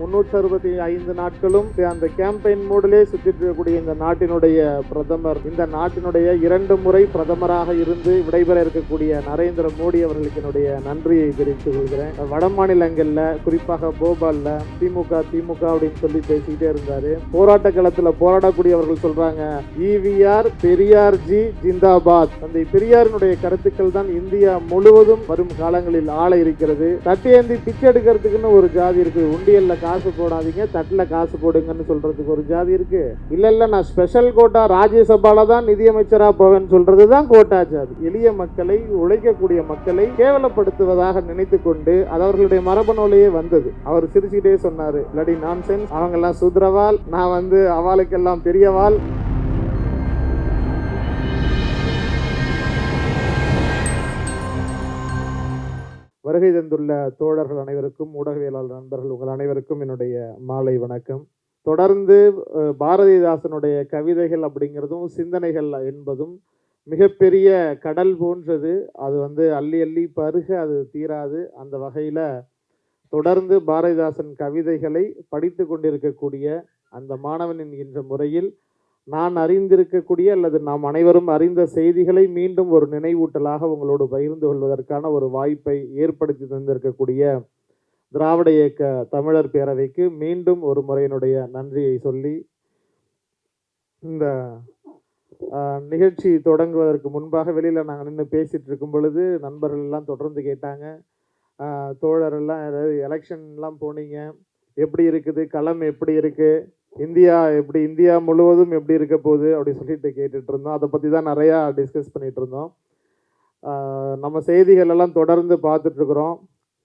365 நாட்களும் அந்த கேம்பெயின் மோடிலே சுற்றிட்டு இருக்கக்கூடிய இந்த நாட்டினுடைய பிரதமர், இந்த நாட்டினுடைய 2 முறை பிரதமராக இருந்து விடைபெற இருக்கக்கூடிய நரேந்திர மோடி அவர்களுக்கு என்னுடைய நன்றியை தெரிவித்துக் கொள்கிறேன். வட மாநிலங்கள்ல குறிப்பாக போபால்ல திமுக அப்படின்னு சொல்லி பேசிக்கிட்டே இருந்தாரு. போராட்ட களத்துல போராடக்கூடியவர்கள் சொல்றாங்க, ஈவிஆர் பெரியார்ஜி ஜிந்தாபாத். அந்த பெரியாரினுடைய கருத்துக்கள் தான் இந்தியா முழுவதும் வரும் காலங்களில் ஆள இருக்கிறது. தட்டியேந்தி பிச்சை எடுக்கிறதுக்குன்னு ஒரு ஜாதி இருக்கு. உண்டியல்ல காசு போடாதீங்க, தட்டுல காசு போடுங்கன்னு சொல்றதுக்கு ஒரு ஜாதி இருக்கு. இல்ல நான் ஸ்பெஷல் கோட்டா ராஜ்யசபால தான் நிதியமைச்சரா போவேன்னு சொல்றதுதான் கோட்டா ஜாதி. எளிய மக்களை, உழைக்கக்கூடிய மக்களை கேவலப்படுத்துவதாக நினைத்து கொண்டு அது அவர்களுடைய மரபணுலேயே வந்தது. அவர் சிரிச்சுக்கிட்டே சொன்னாரு, லடி நான்சென்ஸ், அவங்க எல்லாம் சூத்ரவால், நான் அவளுக்கெல்லாம் பெரியவாள். வருகை தந்துள்ள தோழர்கள் அனைவருக்கும், ஊடகவியலாளர் நண்பர்கள் உங்கள் அனைவருக்கும் என்னுடைய மாலை வணக்கம். தொடர்ந்து பாரதிதாசனுடைய கவிதைகள் அப்படிங்கிறதும் சிந்தனைகள் என்பதும் மிகப்பெரிய கடல் போன்றது. அது அள்ளி அள்ளி பருக அது தீராது. அந்த வகையில் தொடர்ந்து பாரதிதாசன் கவிதைகளை படித்து கொண்டிருக்கக்கூடிய அந்த மாணவன் என்கின்ற முறையில் நான் அறிந்திருக்கக்கூடிய அல்லது நாம் அனைவரும் அறிந்த செய்திகளை மீண்டும் ஒரு நினைவூட்டலாக உங்களோடு பகிர்ந்து கொள்வதற்கான ஒரு வாய்ப்பை ஏற்படுத்தி தந்திருக்கக்கூடிய திராவிட இயக்க தமிழர் பேரவைக்கு மீண்டும் ஒரு முறையினுடைய நன்றியை சொல்லி, இந்த நிகழ்ச்சி தொடங்குவதற்கு முன்பாக வெளியில் நாங்கள் நின்று பேசிகிட்டு இருக்கும் பொழுது நண்பர்கள் எல்லாம் தொடர்ந்து கேட்டாங்க, தோழரெல்லாம் எலெக்ஷன்லாம் போனீங்க, எப்படி இருக்குது, களம் எப்படி இருக்குது, இந்தியா முழுவதும் எப்படி இருக்க போகுது அப்படி சொல்லிட்டு கேட்டுட்டு இருந்தோம். அதை பற்றி தான் நிறையா டிஸ்கஸ் பண்ணிட்டு இருந்தோம். நம்ம செய்திகள் எல்லாம் தொடர்ந்து பார்த்துட்டு இருக்கிறோம்.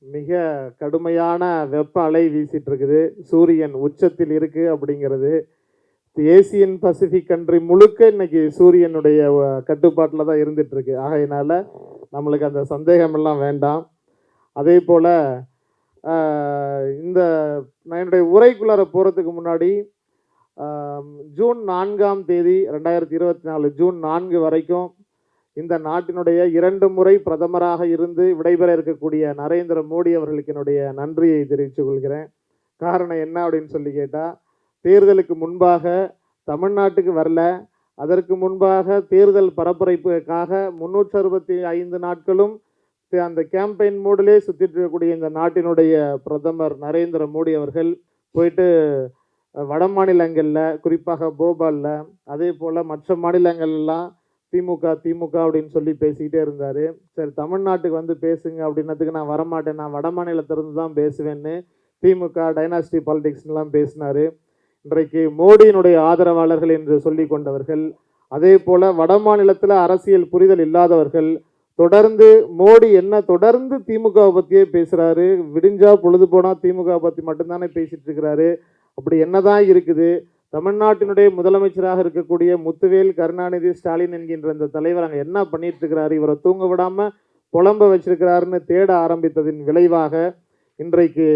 மிக கடுமையான வெப்ப அலை வீசிட்டு இருக்குது. சூரியன் உச்சத்தில் இருக்கு அப்படிங்கிறது. ஏசியன் பசிபிக் கண்ட்ரி முழுக்க இன்னைக்கு சூரியனுடைய கட்டுப்பாட்டில் தான் இருந்துட்டு இருக்கு. ஆகையினால நம்மளுக்கு அந்த சந்தேகம் எல்லாம் வேண்டாம். அதே போல் நான் என்னுடைய உரைக்குள்ளார போகிறதுக்கு முன்னாடி ஜூன் 4ஆம் தேதி 2024 ஜூன் 4 வரைக்கும் இந்த நாட்டினுடைய 2 முறை பிரதமராக இருந்து விடைபெற இருக்கக்கூடிய நரேந்திர மோடி அவர்களுக்கு என்னுடைய நன்றியை தெரிவித்துக் கொள்கிறேன். காரணம் என்ன அப்படின்னு சொல்லி கேட்டால், தேர்தலுக்கு முன்பாக தமிழ்நாட்டுக்கு வரல, அதற்கு முன்பாக தேர்தல் பரப்புரைப்புக்காக 365 நாட்களும் அந்த கேம்பெயின் மோடிலே சுற்றிட்டு இருக்கக்கூடிய இந்த நாட்டினுடைய பிரதமர் நரேந்திர மோடி அவர்கள் போயிட்டு வட மாநிலங்களில் குறிப்பாக போபாலில், அதே போல் மற்ற மாநிலங்கள்லாம் திமுக அப்படின்னு சொல்லி பேசிக்கிட்டே இருந்தார். சரி, தமிழ்நாட்டுக்கு பேசுங்க அப்படின்னதுக்கு நான் வரமாட்டேன், நான் வட மாநிலத்திலிருந்து தான் பேசுவேன்னு திமுக டைனாஸ்டி பாலிடிக்ஸ்லாம் பேசினார். இன்றைக்கு மோடியினுடைய ஆதரவாளர்கள் என்று சொல்லி கொண்டவர்கள், அதே போல் வட மாநிலத்தில் அரசியல் புரிதல் இல்லாதவர்கள் தொடர்ந்து மோடி தொடர்ந்து திமுகவை பற்றியே பேசுகிறாரு, விடிஞ்சா பொழுது போனால் திமுக பற்றி மட்டும்தானே பேசிகிட்டு இருக்கிறாரு, அப்படி என்னதான் இருக்குது, தமிழ்நாட்டினுடைய முதலமைச்சராக இருக்கக்கூடிய முத்துவேல் கருணாநிதி ஸ்டாலின் என்கின்ற இந்த தலைவர் அங்கே என்ன பண்ணிட்டு இருக்கிறாரு, இவரை தூங்க விடாமல் புலம்ப வச்சிருக்கிறாருன்னு தேட ஆரம்பித்ததின் விளைவாக இன்றைக்கு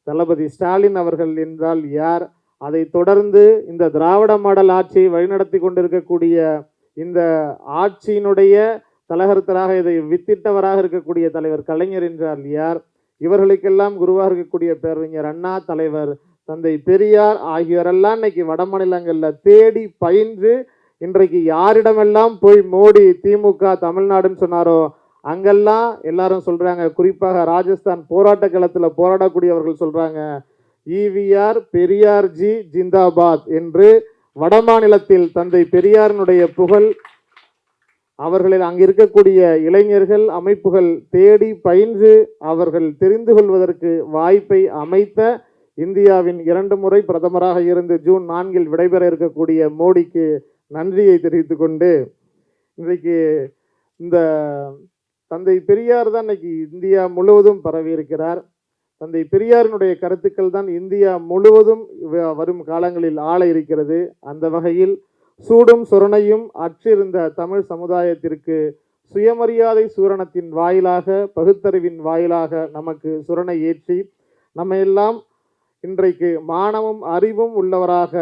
தளபதி ஸ்டாலின் அவர்கள் என்றால் யார், அதை தொடர்ந்து இந்த திராவிட மாடல் ஆட்சியை வழிநடத்தி கொண்டிருக்கக்கூடிய இந்த ஆட்சியினுடைய தலகர்த்தராக இதை வித்திட்டவராக இருக்கக்கூடிய தலைவர் கலைஞர் என்றால் யார், இவர்களுக்கெல்லாம் குருவாக இருக்கக்கூடிய பேரறிஞர் அண்ணா, தலைவர் தந்தை பெரியார் ஆகியோரெல்லாம் இன்னைக்கு வட மாநிலங்களில் தேடி பயின்று இன்றைக்கு யாரிடமெல்லாம் போய் மோடி திமுக தமிழ்நாடுன்னு சொன்னாரோ அங்கெல்லாம் எல்லாரும் சொல்றாங்க, குறிப்பாக ராஜஸ்தான் போராட்ட களத்தில் போராடக்கூடியவர்கள் சொல்றாங்க, ஈவிஆர் பெரியார்ஜி ஜிந்தாபாத் என்று வட மாநிலத்தில் தந்தை பெரியாரினுடைய புகழ் அவர்களில் அங்கு இருக்கக்கூடிய இளைஞர்கள் அமைப்புகள் தேடி பயின்று அவர்கள் தெரிந்து கொள்வதற்கு வாய்ப்பை அமைத்த இந்தியாவின் 2 முறை பிரதமராக இருந்து ஜூன் 4 விடைபெற இருக்கக்கூடிய மோடிக்கு நன்றியை தெரிவித்துக் கொண்டு, இன்றைக்கு இந்த தந்தை பெரியார் தான் இன்னைக்கு இந்தியா முழுவதும் பரவி இருக்கிறார். தந்தை பெரியாரினுடைய கருத்துக்கள் தான் இந்தியா முழுவதும் வரும் காலங்களில் ஆள இருக்கிறது. அந்த வகையில் சூடும் சுரணையும் அற்றிருந்த தமிழ் சமுதாயத்திற்கு சுயமரியாதை சூரணத்தின் வாயிலாக, பகுத்தறிவின் வாயிலாக நமக்கு சுரணை ஏற்றி நம்ம எல்லாம் இன்றைக்கு மானமும் அறிவும் உள்ளவராக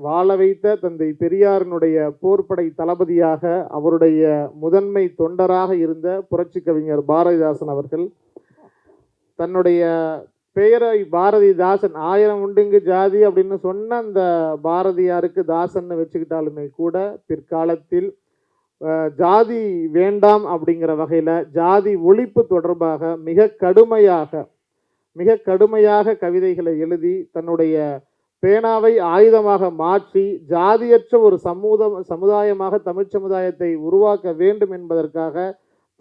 வாழ வைத்த தந்தை பெரியாரினுடைய போர்ப்படை தளபதியாக, அவருடைய முதன்மை தொண்டராக இருந்த புரட்சி கவிஞர் பாரதிதாசன் அவர்கள் தன்னுடைய பெயரை பாரதிதாசன், 1000 உண்டுங்கு ஜாதி அப்படின்னு சொன்ன அந்த பாரதியாருக்கு தாசன்னு வச்சுக்கிட்டாலுமே கூட பிற்காலத்தில் ஜாதி வேண்டாம் அப்படிங்கிற வகையில் ஜாதி ஒழிப்பு தொடர்பாக மிக கடுமையாக கவிதைகளை எழுதி தன்னுடைய பேனாவை ஆயுதமாக மாற்றி ஜாதியற்ற ஒரு சமுதாயமாக தமிழ் சமுதாயத்தை உருவாக்க வேண்டும் என்பதற்காக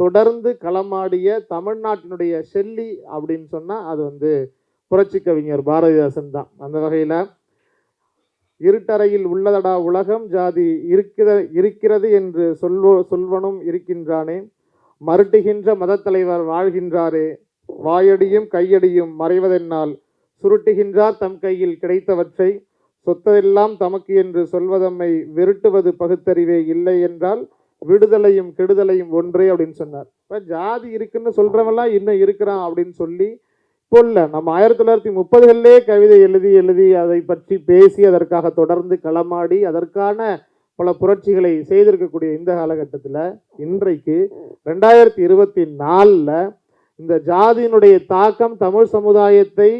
தொடர்ந்து களமாடிய தமிழ்நாட்டினுடைய ஷெல்லி அப்படின்னு சொன்னால் அது புரட்சி கவிஞர் பாரதிதாசன் தான். அந்த வகையில் இருட்டறையில் உள்ளதடா உலகம், ஜாதி இருக்கிறது என்று சொல்வனும் இருக்கின்றானே, மருட்டுகின்ற மதத்தலைவர் வாழ்கின்றாரே, வாயடியும் கையடியும் மறைவதென்னால் சுருட்டுகின்றார் தம் கையில் கிடைத்தவற்றை, சொத்ததெல்லாம் தமக்கு என்று சொல்வதம்மை விருட்டுவது பகுத்தறிவே இல்லை என்றால் விடுதலையும் கெடுதலையும் ஒன்றே அப்படின்னு சொன்னார். இப்போ ஜாதி இருக்குன்னு சொல்றவெல்லாம் இன்னும் இருக்கிறான் அப்படின்னு சொல்லி இப்போ இல்லை, நம்ம 1930களிலே கவிதை எழுதி அதை பற்றி பேசி அதற்காக தொடர்ந்து களமாடி அதற்கான பல புரட்சிகளை செய்திருக்கக்கூடிய இந்த காலகட்டத்தில் இன்றைக்கு 2024 இந்த ஜாதியினுடைய தாக்கம் தமிழ் சமுதாயத்தை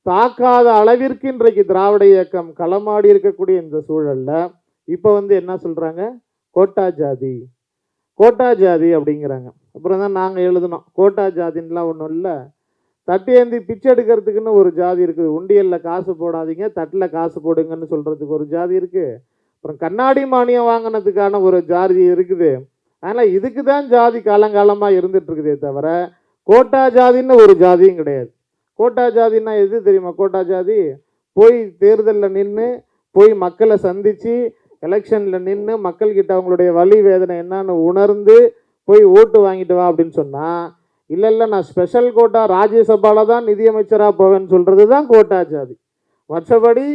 தாக்காத அளவிற்கு இன்றைக்கு திராவிட இயக்கம் களமாடி இருக்கக்கூடிய இந்த சூழல்ல இப்போ என்ன சொல்றாங்க, கோட்டா ஜாதி அப்படிங்கிறாங்க. அப்புறம் தான் நாங்கள் எழுதணும், கோட்டா ஜாதின்லாம் ஒன்றும் இல்லை, தட்டு ஏந்தி பிச்சை எடுக்கிறதுக்குன்னு ஒரு ஜாதி இருக்குது, உண்டியலில் காசு போடாதீங்க தட்டில் காசு போடுங்கன்னு சொல்கிறதுக்கு ஒரு ஜாதி இருக்குது, அப்புறம் கண்ணாடி மானியம் வாங்கினதுக்கான ஒரு ஜாதி இருக்குது. அதனால் இதுக்கு தான் ஜாதி காலங்காலமாக இருந்துட்டு இருக்குதே தவிர கோட்டா ஜாதின்னு ஒரு ஜாதியும் கிடையாது. கோட்டா ஜாதின்னா எது தெரியுமா? கோட்டா ஜாதி போய் தேர்தலில் நின்று போய் மக்களை சந்தித்து எலெக்ஷனில் நின்று மக்கள்கிட்ட அவங்களுடைய வலி வேதனை என்னன்னு உணர்ந்து போய் ஓட்டு வாங்கிட்டு வா அப்படின்னு சொன்னால், இல்லை நான் ஸ்பெஷல் கோட்டா ராஜ்யசபாவில் தான் நிதியமைச்சராக போவேன்னு சொல்கிறது தான் கோட்டா ஜாதி. மற்றபடி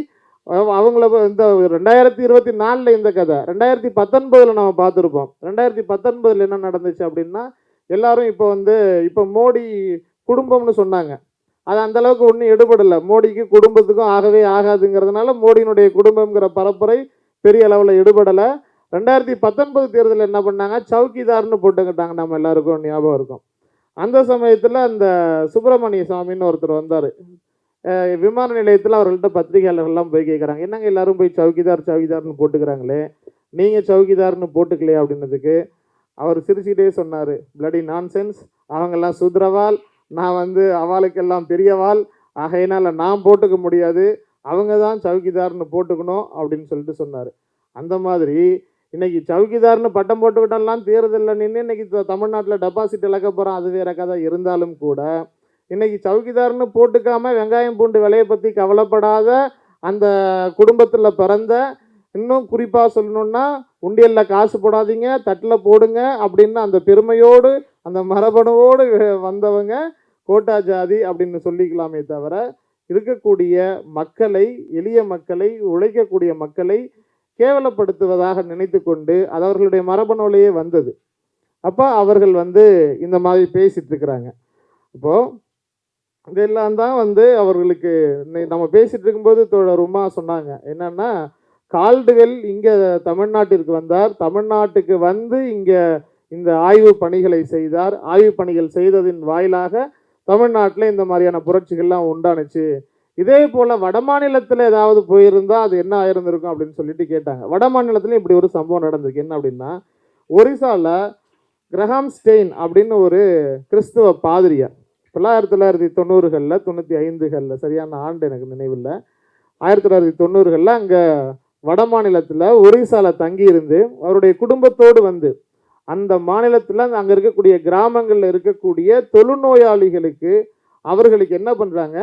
அவங்கள இந்த 2024 இந்த கதை 2019 நம்ம பார்த்துருப்போம். 2019 என்ன நடந்துச்சு அப்படின்னா, எல்லாரும் இப்போ மோடி குடும்பம்னு சொன்னாங்க. அது அந்தளவுக்கு ஒன்றும் எடுபடலை. மோடிக்கு குடும்பத்துக்கும் ஆகவே ஆகாதுங்கிறதுனால மோடியினுடைய குடும்பங்கிற பரப்புரை பெரிய அளவில் எடுபடலை. 2019 தேர்தலில் என்ன பண்ணாங்க, சவுக்கிதார்னு போட்டுக்கிட்டாங்க. நம்ம எல்லாருக்கும் ஞாபகம் இருக்கும். அந்த சமயத்தில் அந்த சுப்பிரமணிய சாமின்னு ஒருத்தர் வந்தார். விமான நிலையத்தில் அவர்கள்ட்ட பத்திரிகையாளர்கள்லாம் போய் கேட்குறாங்க, என்னங்க எல்லாரும் போய் சவுக்கிதார்னு போட்டுக்கிறாங்களே, நீங்கள் சவுக்கிதார்னு போட்டுக்கலையே அப்படின்னதுக்கு அவர் சிரிச்சுக்கிட்டே சொன்னார், பிளடி நான்சென்ஸ், அவங்கெல்லாம் சுத்ரவால், நான் அவளுக்கெல்லாம் பெரியவாள், ஆகையினால் நான் போட்டுக்க முடியாது, அவங்க தான் சவுக்கிதார்னு போட்டுக்கணும் அப்படின்னு சொல்லிட்டு சொன்னார். அந்த மாதிரி இன்னைக்கு சவுக்கிதார்னு பட்டம் போட்டுக்கிட்டெல்லாம் தேர்தலில் நின்று இன்னைக்கு தமிழ்நாட்டில் டெபாசிட் இழக்க போகிறோம். அது வேற கதை. இருந்தாலும் கூட இன்னைக்கு சவுக்கிதார்னு போட்டுக்காம வெங்காயம் பூண்டு விலையை பற்றி கவலைப்படாத அந்த குடும்பத்தில் பிறந்த, இன்னும் குறிப்பாக சொல்லணுன்னா உண்டியலில் காசு போடாதீங்க தட்டில் போடுங்க அப்படின்னு அந்த பெருமையோடு அந்த மரபணுவோடு வந்தவங்க கோட்டா ஜாதி அப்படின்னு சொல்லிக்கலாமே தவிர, இருக்கக்கூடிய மக்களை, எளிய மக்களை, உழைக்கக்கூடிய மக்களை கேவலப்படுத்துவதாக நினைத்து கொண்டு அது அவர்களுடைய மரபணுவிலேயே வந்தது. அப்போ அவர்கள் இந்த மாதிரி பேசிட்டு இருக்கிறாங்க. இப்போது இதெல்லாம் தான் அவர்களுக்கு நம்ம பேசிகிட்டு இருக்கும்போது தோழர் உமா சொன்னாங்க என்னன்னா, கால்டுவெல் இங்கே தமிழ்நாட்டிற்கு வந்தார், தமிழ்நாட்டுக்கு இங்கே இந்த ஆய்வு பணிகளை செய்தார், ஆய்வு பணிகள் செய்ததின் வாயிலாக தமிழ்நாட்டில் இந்த மாதிரியான புரட்சிகள்லாம் உண்டானுச்சு. இதே போல் வட மாநிலத்தில் ஏதாவது போயிருந்தால் அது என்ன ஆயிருந்திருக்கும் அப்படின்னு சொல்லிட்டு கேட்டாங்க. வட மாநிலத்துலையும் இப்படி ஒரு சம்பவம் நடந்திருக்கு. என்ன அப்படின்னா, ஒரிசாவில் கிரஹாம் ஸ்டெயின் அப்படின்னு ஒரு கிறிஸ்துவ பாதிரியார் 1990களில் 95களில் சரியான ஆண்டு எனக்கு நினைவில்லை, 1990களில் அங்கே வட மாநிலத்தில் ஒரிசாவில் தங்கியிருந்து அவருடைய குடும்பத்தோடு அந்த மாநிலத்தில் அங்கே இருக்கக்கூடிய கிராமங்களில் இருக்கக்கூடிய தொழுநோயாளிகளுக்கு அவர்களுக்கு என்ன பண்ணுறாங்க,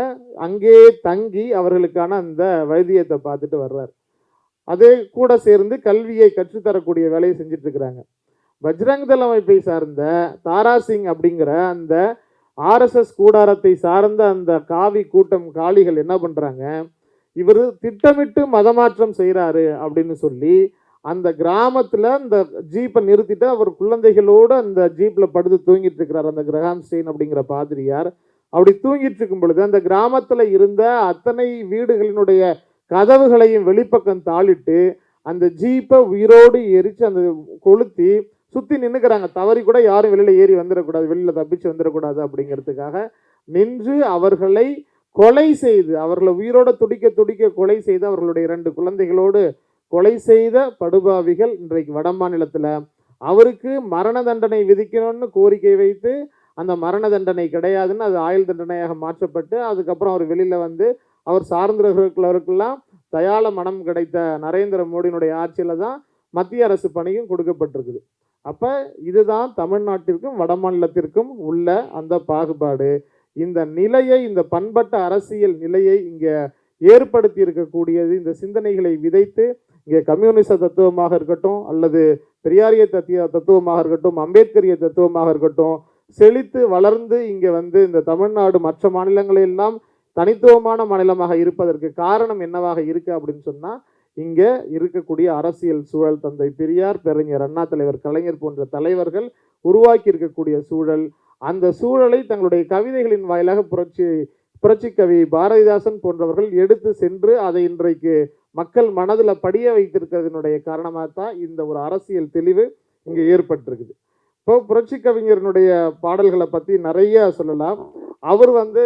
அங்கேயே தங்கி அவர்களுக்கான அந்த வைத்தியத்தை பார்த்துட்டு வர்றார். அதே கூட சேர்ந்து கல்வியை கற்றுத்தரக்கூடிய வேலையை செஞ்சுட்டு இருக்கிறாங்க. பஜ்ரங் தள் அமைப்பை சார்ந்த தாராசிங் அப்படிங்கிற அந்த ஆர்எஸ்எஸ் கூடாரத்தை சார்ந்த அந்த காவி கூட்டம் காளிகள் என்ன பண்ணுறாங்க, இவர் திட்டமிட்டு மதமாற்றம் செய்கிறாரு அப்படின்னு சொல்லி அந்த கிராமத்தில் அந்த ஜீப்பை நிறுத்திட்டு அவர் குழந்தைகளோடு அந்த ஜீப்பில் படுத்து தூங்கிட்டு இருக்கிறார் அந்த கிரஹாம் ஸ்டெயின் அப்படிங்கிற பாதிரியார். அப்படி தூங்கிட்டு இருக்கும் பொழுது அந்த கிராமத்தில் இருந்த அத்தனை வீடுகளினுடைய கதவுகளையும் வெளிப்பக்கம் தாளிட்டு அந்த ஜீப்பை உயிரோடு எரித்து அந்த கொளுத்தி சுற்றி நின்றுக்கிறாங்க. தவறி கூட யாரும் வெளியில் ஏறி வந்துடக்கூடாது, வெளியில் தப்பிச்சு வந்துடக்கூடாது அப்படிங்கிறதுக்காக நின்று அவர்களை கொலை செய்து அவர்களை உயிரோட துடிக்க துடிக்க கொலை செய்து அவர்களுடைய 2 குழந்தைகளோடு கொலை செய்த படுபாவிகள் இன்றைக்கு வட மாநிலத்தில் அவருக்கு மரண தண்டனை விதிக்கணும்னு கோரிக்கை வைத்து அந்த மரண தண்டனை கிடையாதுன்னு அது ஆயுள் தண்டனையாக மாற்றப்பட்டு அதுக்கப்புறம் அவர் வெளியில் வந்து அவர் சார்ந்தவர்களுக்கெல்லாம் தயாள மனம் கிடைத்த நரேந்திர மோடியினுடைய ஆட்சியில் தான் மத்திய அரசு பணியும் கொடுக்கப்பட்டிருக்குது. அப்போ இதுதான் தமிழ்நாட்டிற்கும் வட மாநிலத்திற்கும் உள்ள அந்த பாகுபாடு. இந்த நிலையை, இந்த பண்பட்ட அரசியல் நிலையை இங்கே ஏற்படுத்தி இருக்கக்கூடியது இந்த சிந்தனைகளை விதைத்து இங்கே கம்யூனிச தத்துவமாக இருக்கட்டும் அல்லது பெரியாரிய தத்துவமாக இருக்கட்டும் அம்பேத்கரிய தத்துவமாக இருக்கட்டும் செழித்து வளர்ந்து இங்கே வந்து இந்த தமிழ்நாடு மற்ற மாநிலங்களெல்லாம் தனித்துவமான மாநிலமாக இருப்பதற்கு காரணம் என்னவாக இருக்கு அப்படின்னு சொன்னால் இங்கே இருக்கக்கூடிய அரசியல் சூழல் தந்தை பெரியார், பேரறிஞர் அண்ணா, தலைவர் கலைஞர் போன்ற தலைவர்கள் உருவாக்கி இருக்கக்கூடிய சூழல். அந்த சூழலை தங்களுடைய கவிதைகளின் வாயிலாக புரட்சி கவி பாரதிதாசன் போன்றவர்கள் எடுத்து சென்று அதை இன்றைக்கு மக்கள் மனதில் படிய வைத்திருக்கிறதுனுடைய காரணமாக தான் இந்த ஒரு அரசியல் தெளிவு இங்கே ஏற்பட்டிருக்குது. இப்போ புரட்சி கவிஞரனுடைய பாடல்களை பற்றி நிறைய சொல்லலாம். அவர் வந்து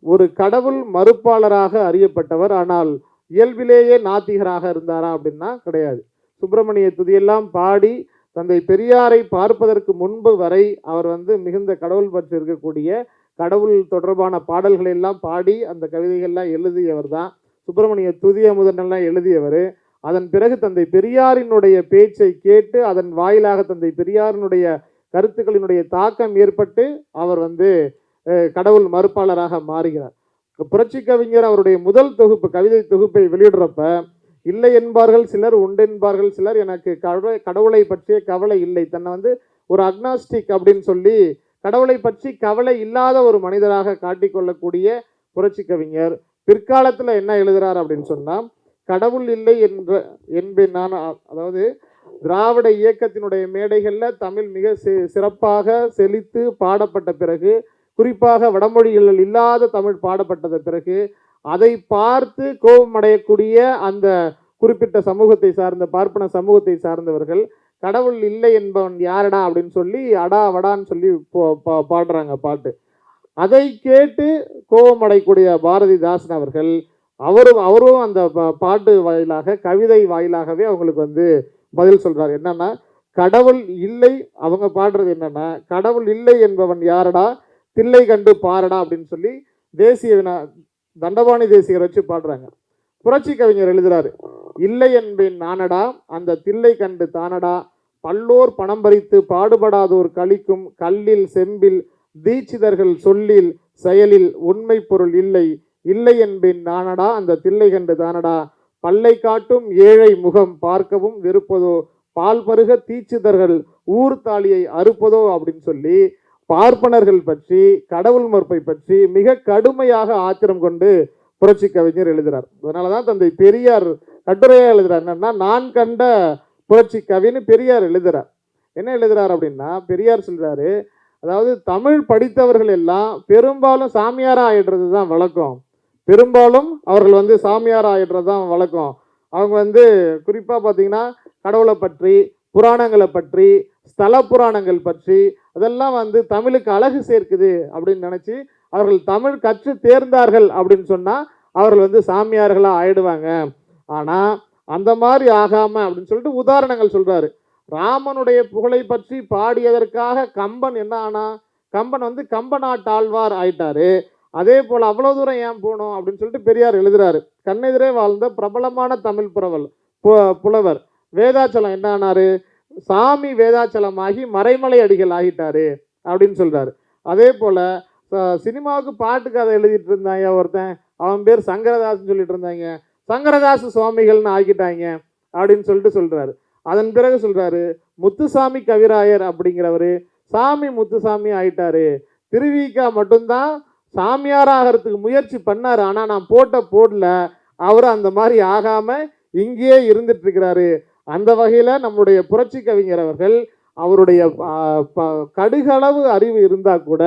ஒரு கடவுள் மறுப்பாளராக அறியப்பட்டவர். ஆனால் இயல்பிலேயே நாத்திகராக இருந்தாரா அப்படின்னா கிடையாது. சுப்பிரமணிய துதியெல்லாம் பாடி தந்தை பெரியாரை பார்ப்பதற்கு முன்பு வரை அவர் வந்து மிகுந்த கடவுள் பற்றி இருக்கக்கூடிய கடவுள் தொடர்பான பாடல்களை எல்லாம் பாடி அந்த கவிதைகள்லாம் எழுதியவர் தான். சுப்பிரமணிய துதிய முதனெல்லாம் எழுதியவர். அதன் பிறகு தந்தை பெரியாரினுடைய பேச்சை கேட்டு அதன் வாயிலாக தந்தை பெரியாரினுடைய கருத்துக்களினுடைய தாக்கம் ஏற்பட்டு அவர் வந்து கடவுள் மறுப்பாளராக மாறுகிறார். புரட்சி கவிஞர் அவருடைய முதல் தொகுப்பு கவிதை தொகுப்பை வெளியிடுறப்ப இல்லை என்பார்கள் சிலர், உண்டென்பார்கள் சிலர், எனக்கு கடவுளை பற்றிய கவலை இல்லை, தன்னை வந்து ஒரு அக்னாஸ்டிக் அப்படின்னு சொல்லி கடவுளை பற்றி கவலை இல்லாத ஒரு மனிதராக காட்டிக்கொள்ளக்கூடிய புரட்சி கவிஞர் பிற்காலத்தில் என்ன எழுதுறார் அப்படின்னு சொன்னால், கடவுள் இல்லை என்பேன் நான். அதாவது திராவிட இயக்கத்தினுடைய மேடைகளில் தமிழ் மிக சிறப்பாக செழித்து பாடப்பட்ட பிறகு, குறிப்பாக வடமொழிகளில் இல்லாத தமிழ் பாடப்பட்டத பிறகு அதை பார்த்து கோபமடையக்கூடிய அந்த குறிப்பிட்ட சமூகத்தை சார்ந்த பார்ப்பன சமூகத்தை சார்ந்தவர்கள் கடவுள் இல்லை என்பவன் யாரடா அப்படின்னு சொல்லி அடா வடான்னு சொல்லி பாடுறாங்க பாட்டு. அதை கேட்டு கோபமடையக்கூடிய பாரதிதாசன் அவர்கள் அவரும் அந்த பாட்டு வாயிலாக கவிதை வாயிலாகவே அவங்களுக்கு வந்து பதில் சொல்றாரு. என்னன்னா, கடவுள் இல்லை, அவங்க பாடுறது என்னன்னா, கடவுள் இல்லை என்பவன் யாரடா, தில்லை கண்டு பாரடா அப்படின்னு சொல்லி தேசிய தண்டபாணி தேசியர் வச்சு பாடுறாங்க. புரட்சி கவிஞர் எழுதுறாரு, இல்லை என்பேன் நானடா அந்த தில்லை கண்டு தானடா, பல்லோர் பணம் பறித்து பாடுபடாதோர் கழிக்கும் கல்லில் செம்பில் தீட்சிதர்கள் சொல்லில் செயலில் உண்மை பொருள் இல்லை, இல்லை என்பேன் நானடா அந்த தில்லை கண்டு தானடா, பல்லை காட்டும் ஏழை முகம் பார்க்கவும் வெறுப்பதோ, பால் பருக தீட்சிதர்கள் ஊர் தாலியை அறுப்பதோ அப்படின்னு சொல்லி பார்ப்பனர்கள் பற்றி கடவுள் மறுப்பை பற்றி மிக கடுமையாக ஆத்திரம் கொண்டு புரட்சி கவிஞர் எழுதுறார். அதனாலதான் தந்தை பெரியார் கட்டுரையாக எழுதுறார். என்னன்னா, நான் கண்ட புரட்சி கவின்னு பெரியார் எழுதுறார். என்ன எழுதுறார் அப்படின்னா, பெரியார் சொல்றாரு, அதாவது தமிழ் படித்தவர்கள் எல்லாம் பெரும்பாலும் சாமியாரா ஆயிடுறது தான் வழக்கம். பெரும்பாலும் அவர்கள் வந்து சாமியாரா ஆயிடுறது தான் வழக்கம். அவங்க வந்து குறிப்பாக பார்த்தீங்கன்னா கடவுளை பற்றி, புராணங்களை பற்றி, ஸ்தல புராணங்கள் பற்றி அதெல்லாம் வந்து தமிழுக்கு அழகு சேர்க்குது அப்படின்னு நினச்சி அவர்கள் தமிழ் கற்று தேர்ந்தார்கள் அப்படின்னு சொன்னால் அவர்கள் வந்து சாமியார்களாக ஆயிடுவாங்க. ஆனால் அந்த மாதிரி ஆகாமல் அப்படின்னு சொல்லிட்டு உதாரணங்கள் சொல்கிறாரு. ராமனுடைய புகழை பற்றி பாடியதற்காக கம்பன் என்ன ஆனா, கம்பன் வந்து கம்பநாட்டாழ்வார் ஆயிட்டாரு. அதே போல் அவ்வளோ தூரம் ஏன் போகணும் அப்படின்னு சொல்லிட்டு பெரியார் எழுதுறாரு. கண்ணெதிரே வாழ்ந்த பிரபலமான தமிழ் புலவர் வேதாச்சலம் என்ன ஆனாரு, சாமி வேதாச்சலமாகி மறைமலை அடிகள் ஆகிட்டாரு அப்படின்னு சொல்றாரு. அதே போல சினிமாவுக்கு பாட்டு கதை எழுதிட்டு இருந்தாங்க ஒருத்தன், அவன் பேர் சங்கரதாஸ்ன்னு சொல்லிட்டு இருந்தாங்க, சங்கரதாஸ் சுவாமிகள்னு ஆக்கிட்டாங்க அப்படின்னு சொல்லிட்டு சொல்றாரு. அதன் பிறகு சொல்றாரு, முத்துசாமி கவிராயர் அப்படிங்கிறவரு சாமி முத்துசாமி ஆயிட்டாரு, திருவிக்கா மட்டும்தான் சாமியாராகிறதுக்கு முயற்சி பண்ணாரு, ஆனால் நான் போடல, அவர் அந்த மாதிரி ஆகாம இங்கேயே இருந்துட்டு இருக்கிறாரு. அந்த வகையில் நம்முடைய புரட்சி கவிஞர் அவர்கள் அவருடைய கடுகளவு அறிவு இருந்தால் கூட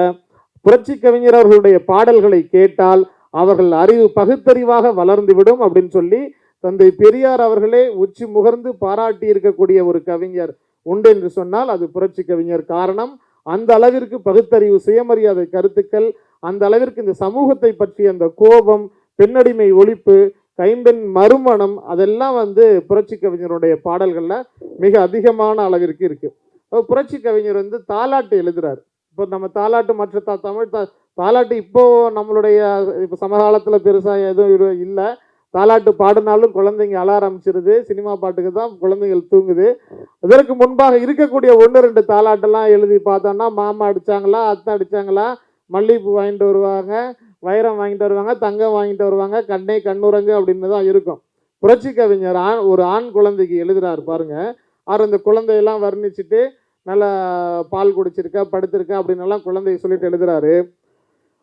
புரட்சி கவிஞர் அவர்களுடைய பாடல்களை கேட்டால் அவர்கள் அறிவு பகுத்தறிவாக வளர்ந்துவிடும் அப்படின்னு சொல்லி தந்தை பெரியார் அவர்களே உச்சி முகர்ந்து பாராட்டி இருக்கக்கூடிய ஒரு கவிஞர் உண்டு என்று சொன்னால் அது புரட்சி கவிஞர். காரணம், அந்த அளவிற்கு பகுத்தறிவு, சுயமரியாதை கருத்துக்கள், அந்த அளவிற்கு இந்த சமூகத்தை பற்றி அந்த கோபம், பெண்ணடிமை ஒழிப்பு, கைம்பெண் மறுமணம் அதெல்லாம் வந்து புரட்சி கவிஞருடைய பாடல்கள்ல மிக அதிகமான அளவிற்கு இருக்கு. புரட்சி கவிஞர் வந்து தாலாட்டு எழுதுறாரு. இப்போ நம்ம தாலாட்டு மற்ற தமிழ் தாலாட்டு இப்போ நம்மளுடைய இப்போ சமகாலத்தில் பெருசாக எதுவும் இல்லை. தாலாட்டு பாடினாலும் குழந்தைங்க அழ ஆரம்பிச்சிருது. சினிமா பாட்டுக்கு தான் குழந்தைகள் தூங்குது. இதற்கு முன்பாக இருக்கக்கூடிய 1-2 தாலாட்டெல்லாம் எழுதி பார்த்தோம்னா, மாமா அடித்தாங்களா, அத்தை அடித்தாங்களா, மல்லிகைப்பூ வாங்கிட்டு வருவாங்க, வைரம் வாங்கிட்டு வருவாங்க, தங்கம் வாங்கிட்டு வருவாங்க, கண்ணே கண்ணுரங்கு அப்படின்னு தான் இருக்கும். புரட்சி கவிஞர் ஒரு ஆண் குழந்தைக்கு எழுதுறாரு பாருங்க. அவர் அந்த குழந்தையெல்லாம் வர்ணிச்சுட்டு நல்லா பால் குடிச்சிருக்கா, படுத்திருக்கா அப்படின்னு எல்லாம் குழந்தைய சொல்லிட்டு எழுதுறாரு.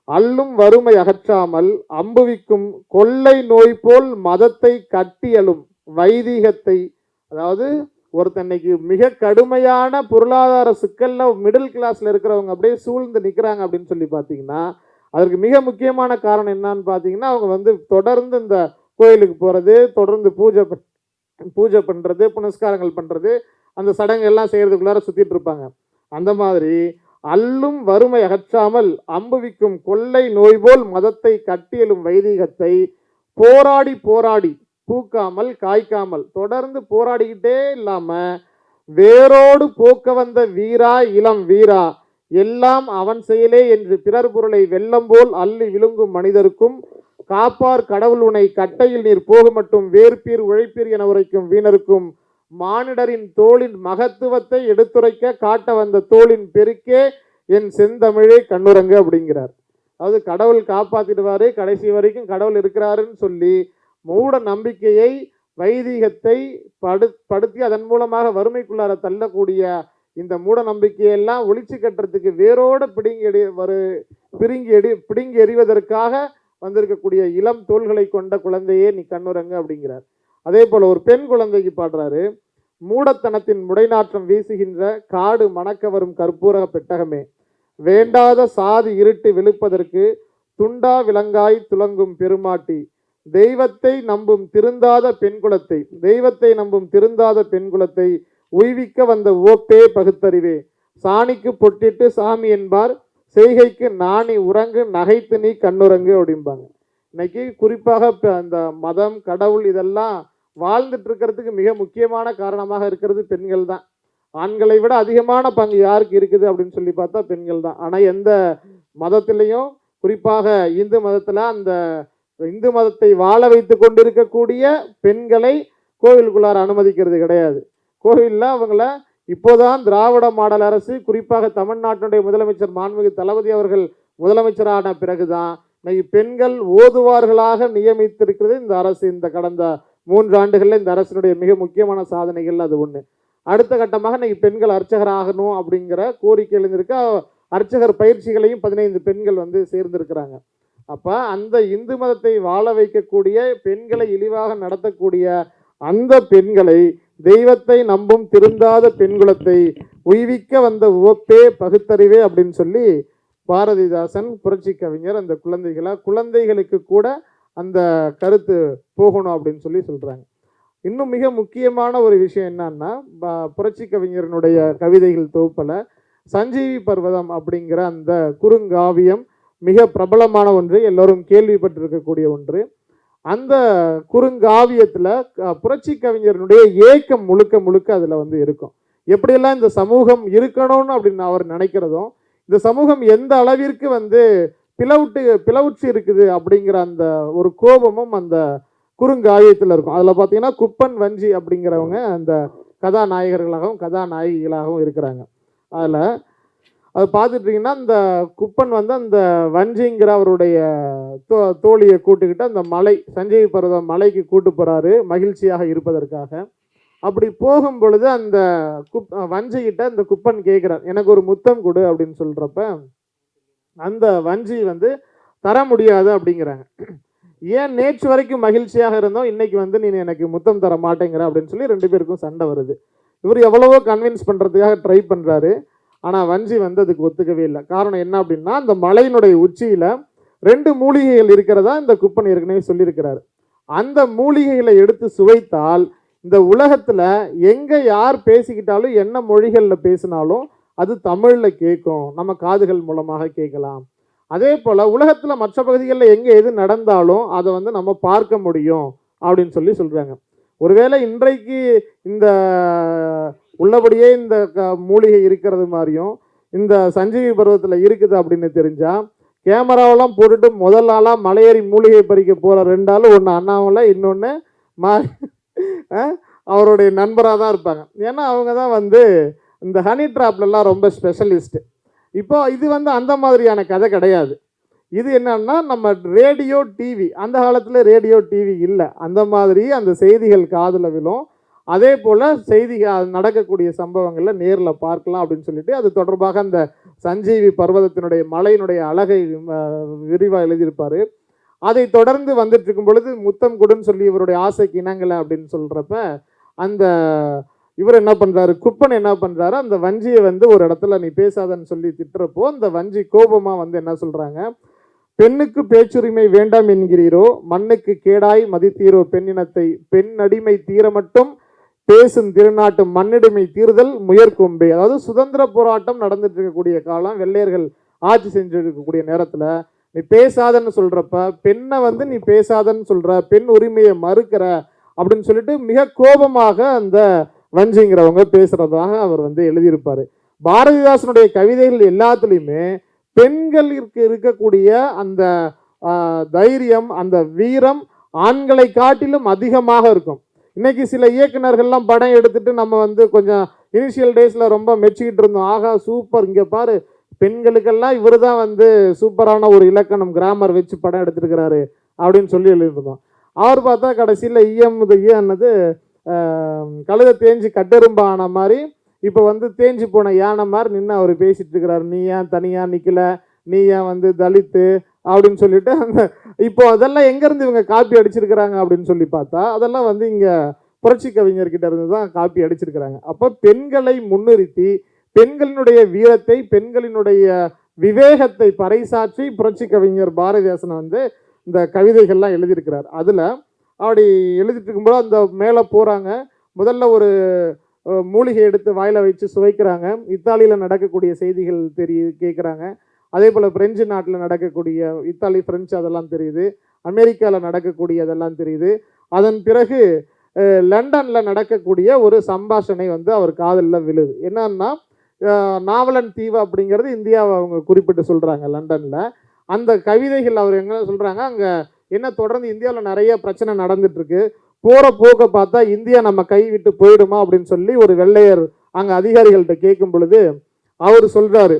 அல்லும் வறுமை அகற்றாமல் அம்புவிக்கும் கொள்ளை நோய் போல் மதத்தை கட்டியலும் வைதீகத்தை, அதாவது ஒருத்தன்னைக்கு மிக கடுமையான பொருளாதார சிக்கல்ல மிடில் கிளாஸ்ல இருக்கிறவங்க அப்படியே சூழ்ந்து நிற்கிறாங்க அப்படின்னு சொல்லி பார்த்தீங்கன்னா, அதற்கு மிக முக்கியமான காரணம் என்னன்னு பார்த்தீங்கன்னா, அவங்க வந்து தொடர்ந்து இந்த கோயிலுக்கு போகிறது, தொடர்ந்து பூஜை பண்ணுறது, புனஸ்காரங்கள் பண்ணுறது, அந்த சடங்கு எல்லாம் செய்கிறதுக்குள்ளார சுற்றிட்டு இருப்பாங்க. அந்த மாதிரி அல்லும் வறுமை அகற்றாமல் அம்புவிக்கும் கொள்ளை நோய் போல் மதத்தை கட்டியலும் வைதீகத்தை போராடி போராடி பூக்காமல் காய்க்காமல் தொடர்ந்து போராடிக்கிட்டே இல்லாம வேரோடு போக்க வந்த வீரா இளம் வீரா எல்லாம் அவன் செயலே என்று பிறர் பொருளை வெள்ளம் போல் அள்ளி விழுங்கும் மனிதருக்கும் காப்பார் கடவுள் உனை கட்டையில் நீர் போக மட்டும் வேர்ப்பீர் உழைப்பீர் என உரைக்கும் வீணருக்கும் மானிடரின் தோளின் மகத்துவத்தை எடுத்துரைக்க காட்ட வந்த தோளின் பெருக்கே என் செந்தமிழே கண்ணுரங்கு அப்படிங்கிறார். அதாவது கடவுள் காப்பாத்திடுவாரு, கடைசி வரைக்கும் கடவுள் இருக்கிறாருன்னு சொல்லி மூட நம்பிக்கையை வைதீகத்தை படுத்தி அதன் மூலமாக வறுமைக்குள்ளார தள்ளக்கூடிய இந்த மூட நம்பிக்கையெல்லாம் ஒழிச்சு கட்டுறதுக்கு வேரோட பிடுங்கி எறிவதற்காக வந்திருக்கக்கூடிய இளம் தோள்களை கொண்ட குழந்தையே நீ கண்ணுரங்கு அப்படிங்கிறார். அதே போல ஒரு பெண் குழந்தைக்கு பாடுறாரு. மூடத்தனத்தின் முடைநாற்றம் வீசுகின்ற காடு மணக்க வரும் கற்பூர பெட்டகமே, வேண்டாத சாதி இருட்டு வெளுப்பதற்கு துண்டா விலங்காய் துலங்கும் பெருமாட்டி, தெய்வத்தை நம்பும் திருந்தாத பெண் குலத்தை உய்விக்க வந்த ஓப்பே பகுத்தறிவே, சாணிக்கு பொட்டிட்டு சாமி என்பார், செய்கைக்கு நாணி உறங்கு நகைத்து நீ கண்ணுரங்கு அப்படிம்பாங்க. இன்னைக்கு குறிப்பாக அந்த மதம் கடவுள் இதெல்லாம் வாழ்ந்துட்டு இருக்கிறதுக்கு மிக முக்கியமான காரணமாக இருக்கிறது பெண்கள் தான். ஆண்களை விட அதிகமான பங்கு யாருக்கு இருக்குது அப்படின்னு சொல்லி பார்த்தா பெண்கள் தான். ஆனால் எந்த மதத்திலையும் குறிப்பாக இந்து மதத்தில் அந்த இந்து மதத்தை வாழ வைத்து கொண்டிருக்கக்கூடிய பெண்களை கோவிலுக்குள்ளார அனுமதிக்கிறது கிடையாது. கோவிலில் அவங்கள இப்போதான் திராவிட மாடல் அரசு குறிப்பாக தமிழ்நாட்டினுடைய முதலமைச்சர் மாண்புமிகு தளபதி அவர்கள் முதலமைச்சரான பிறகுதான் பெண்கள் ஓதுவார்களாக நியமித்திருக்கிறது இந்த அரசு. இந்த கடந்த 3 ஆண்டுகளில் இந்த அரசினுடைய மிக முக்கியமான சாதனைகள் அது ஒன்று. அடுத்த கட்டமாக இன்னைக்கு பெண்கள் அர்ச்சகர் ஆகணும் அப்படிங்கிற கோரிக்கை எழுந்திருக்க அர்ச்சகர் பயிற்சிகளையும் 15 பெண்கள் வந்து சேர்ந்திருக்கிறாங்க. அப்போ அந்த இந்து மதத்தை வாழ வைக்கக்கூடிய பெண்களை இழிவாக நடத்தக்கூடிய அந்த பெண்களை தெய்வத்தை நம்பும் திருந்தாத பெண்குலத்தை உய்விக்க வந்த ஓப்பே பகுத்தறிவே அப்படின்னு சொல்லி பாரதிதாசன் புரட்சி கவிஞர் அந்த குழந்தைகளுக்கு கூட அந்த கருத்து போகணும் அப்படின்னு சொல்லி சொல்கிறாங்க. இன்னும் மிக முக்கியமான ஒரு விஷயம் என்னன்னா, புரட்சி கவிஞரனுடைய கவிதைகள் தொகுப்பில் சஞ்சீவி பர்வதம் அப்படிங்கிற அந்த குறுங்காவியம் மிக பிரபலமான ஒன்று, எல்லோரும் கேள்விப்பட்டிருக்கக்கூடிய ஒன்று. அந்த குறுங்காவியத்தில் புரட்சி கவிஞரனுடைய ஏக்கம் முழுக்க அதில் வந்து இருக்கும். எப்படியெல்லாம் இந்த சமூகம் இருக்கணும்னு அப்படின்னு அவர் நினைக்கிறதும், இந்த சமூகம் எந்த அளவிற்கு வந்து பிளவுற்று இருக்குது அப்படிங்கிற அந்த ஒரு கோபமும் அந்த குறுங்காவியத்தில் இருக்கும். அதில் பார்த்தீங்கன்னா குப்பன் வஞ்சி அப்படிங்கிறவங்க அந்த கதாநாயகர்களாகவும் கதாநாயகிகளாகவும் இருக்கிறாங்க. அதில் அது பார்த்துட்டிங்கன்னா அந்த குப்பன் வந்து அந்த வஞ்சிங்கிற அவருடைய தோழியை கூட்டுக்கிட்டு அந்த சஞ்சீவி பர்வதம் மலைக்கு கூட்டு போகிறாரு மகிழ்ச்சியாக இருப்பதற்காக. அப்படி போகும் பொழுது அந்த வஞ்சிக்கிட்ட அந்த குப்பன் கேட்குறார், எனக்கு ஒரு முத்தம் கொடு அப்படின்னு சொல்கிறப்ப அந்த வஞ்சி வந்து தர முடியாது அப்படிங்கிறாங்க. ஏன் நேற்று வரைக்கும் மகிழ்ச்சியாக இருந்தோம், இன்னைக்கு வந்து நீ எனக்கு முத்தம் தர மாட்டேங்கிற அப்படின்னு சொல்லி 2 பேருக்கும் சண்டை வருது. இவர் எவ்வளவோ கன்வின்ஸ் பண்ணுறதுக்காக ட்ரை பண்ணுறாரு. ஆனால் வஞ்சி வந்து அதுக்கு ஒத்துக்கவே இல்லை. காரணம் என்ன அப்படின்னா, அந்த மலையினுடைய உச்சியில் 2 மூலிகைகள் இருக்கிறதா இந்த குப்பன் ஏற்கனவே சொல்லியிருக்கிறார். அந்த மூலிகைகளை எடுத்து சுவைத்தால் இந்த உலகத்தில் எங்கே யார் பேசிக்கிட்டாலும் என்ன மொழிகளில் பேசினாலும் அது தமிழில் கேட்கும், நம்ம காதுகள் மூலமாக கேட்கலாம். அதே போல் உலகத்தில் மற்ற பகுதிகளில் எங்கே எது நடந்தாலும் அதை வந்து நம்ம பார்க்க முடியும் அப்படின்னு சொல்லி சொல்கிறாங்க. ஒருவேளை இன்றைக்கு இந்த உள்ளபடியே இந்த மூலிகை இருக்கிறது மாதிரியும் இந்த சஞ்சீவி பருவத்தில் இருக்குது அப்படின்னு தெரிஞ்சால் கேமராவெல்லாம் போட்டுட்டு முதல் ஆளாக மலையேறி மூலிகை பறிக்க போகிற 2 ஆள், ஒன்று அண்ணாமலை, இன்னொன்று அவருடைய நண்பராக தான் இருப்பாங்க. ஏன்னா அவங்க தான் வந்து இந்த ஹனி ட்ராப்லலாம் ரொம்ப ஸ்பெஷலிஸ்ட்டு. இப்போ இது வந்து அந்த மாதிரியான கதை கிடையாது. இது என்னன்னா நம்ம ரேடியோ டிவி, அந்த காலத்தில் ரேடியோ டிவி இல்லை, அந்த மாதிரி அந்த செய்திகள் காதில் விழும். அதே போல் செய்திகள் நடக்கக்கூடிய சம்பவங்களில் நேரில் பார்க்கலாம் அப்படின்னு சொல்லிட்டு அது தொடர்பாக அந்த சஞ்சீவி பர்வதத்தினுடைய மலையினுடைய அழகை விரிவாக எழுதியிருப்பார். அதை தொடர்ந்து வந்துட்டு இருக்கும் பொழுது முத்தம் கொடுன்னு சொல்லி இவருடைய ஆசைக்கு இணங்கலை அப்படின்னு சொல்கிறப்ப அந்த இவர் என்ன பண்ணுறாரு, குப்பன் என்ன பண்ணுறாரு, அந்த வஞ்சியை வந்து ஒரு இடத்துல நீ பேசாதன்னு சொல்லி திட்டுறப்போ அந்த வஞ்சி கோபமாக வந்து என்ன சொல்கிறாங்க, பெண்ணுக்கு பேச்சுரிமை வேண்டாம் என்கிறீரோ, மண்ணுக்கு கேடாய் மதித்தீரோ பெண்ணினத்தை, பெண் அடிமை தீர மட்டும் பேசும் திருநாட்டு மண்ணிடுமை தீர்தல் முயற்கொம்பே. அதாவது சுதந்திர போராட்டம் நடந்துட்டு இருக்கக்கூடிய காலம், வெள்ளையர்கள் ஆட்சி செஞ்சு இருக்கக்கூடிய நேரத்தில் நீ பேசாதன்னு சொல்கிறப்ப பெண்ணை வந்து நீ பேசாதன்னு சொல்கிற, பெண் உரிமையை மறுக்கிற அப்படின்னு சொல்லிட்டு மிக கோபமாக அந்த வஞ்சிங்கிறவங்க பேசுகிறதாக அவர் வந்து எழுதியிருப்பார். பாரதிதாசனுடைய கவிதைகள் எல்லாத்துலேயுமே பெண்களுக்கு இருக்கக்கூடிய அந்த தைரியம், அந்த வீரம் ஆண்களை காட்டிலும் அதிகமாக இருக்கும். இன்னைக்கு சில இயக்குநர்கள்லாம் படம் எடுத்துட்டு நம்ம வந்து கொஞ்சம் இனிஷியல் டேஸில் ரொம்ப மெச்சிக்கிட்டு இருந்தோம், ஆகா சூப்பர், இங்கே பாரு பெண்களுக்கெல்லாம் இவர் தான் வந்து சூப்பரான ஒரு இலக்கணம் கிராமர் வச்சு படம் எடுத்துருக்கிறாரு அப்படின்னு சொல்லி எழுதிருந்தோம். அவர் பார்த்தா கடைசியில் ஈயன்னது கழுதை தேஞ்சு கட்டெரும்பு ஆன மாதிரி இப்போ வந்து தேஞ்சு போன யானை மாதிரி நின்று அவர் பேசிட்டு இருக்கிறார். நீ ஏன் தனியாக நிற்கல, நீ ஏன் வந்து தலித்து அப்படின்னு சொல்லிட்டு அந்த இப்போ அதெல்லாம் எங்கேருந்து இவங்க காப்பி அடிச்சிருக்கிறாங்க அப்படின்னு சொல்லி பார்த்தா அதெல்லாம் வந்து இங்கே புரட்சி கவிஞர்கிட்ட இருந்து தான் காப்பி அடிச்சிருக்கிறாங்க. அப்போ பெண்களை முன்னிறுத்தி பெண்களினுடைய வீரத்தை, பெண்களினுடைய விவேகத்தை பறைசாற்றி புரட்சி கவிஞர் பாரதிதாசன் வந்து இந்த கவிதைகள்லாம் எழுதியிருக்கிறார். அதில் அப்படி எழுதிட்டு இருக்கும்போது அந்த மேலே போகிறாங்க, முதல்ல ஒரு மூலிகை எடுத்து வாயில் வச்சு சுவைக்கிறாங்க. இத்தாலியில் நடக்கக்கூடிய செய்திகள் கேட்குறாங்க. அதே போல் பிரெஞ்சு நாட்டில் நடக்கக்கூடிய, இத்தாலி பிரெஞ்சு அதெல்லாம் தெரியுது, அமெரிக்காவில் நடக்கக்கூடிய அதெல்லாம் தெரியுது. அதன் பிறகு லண்டனில் நடக்கக்கூடிய ஒரு சம்பாஷணை வந்து அவர் காதலில் விழுது. என்னன்னா நாவலன் தீவு அப்படிங்கிறது இந்தியாவை அவங்க குறிப்பிட்டு சொல்கிறாங்க லண்டனில். அந்த கவிதைகள் அவர் எங்கே சொல்கிறாங்க, அங்கே என்ன தொடர்ந்து இந்தியாவில் நிறைய பிரச்சனை நடந்துட்டுருக்கு, போகிற போக்க பார்த்தா இந்தியா நம்ம கைவிட்டு போயிடுமா அப்படின்னு சொல்லி ஒரு வெள்ளையர் அங்கே அதிகாரிகள்கிட்ட கேட்கும் பொழுது அவர் சொல்கிறாரு,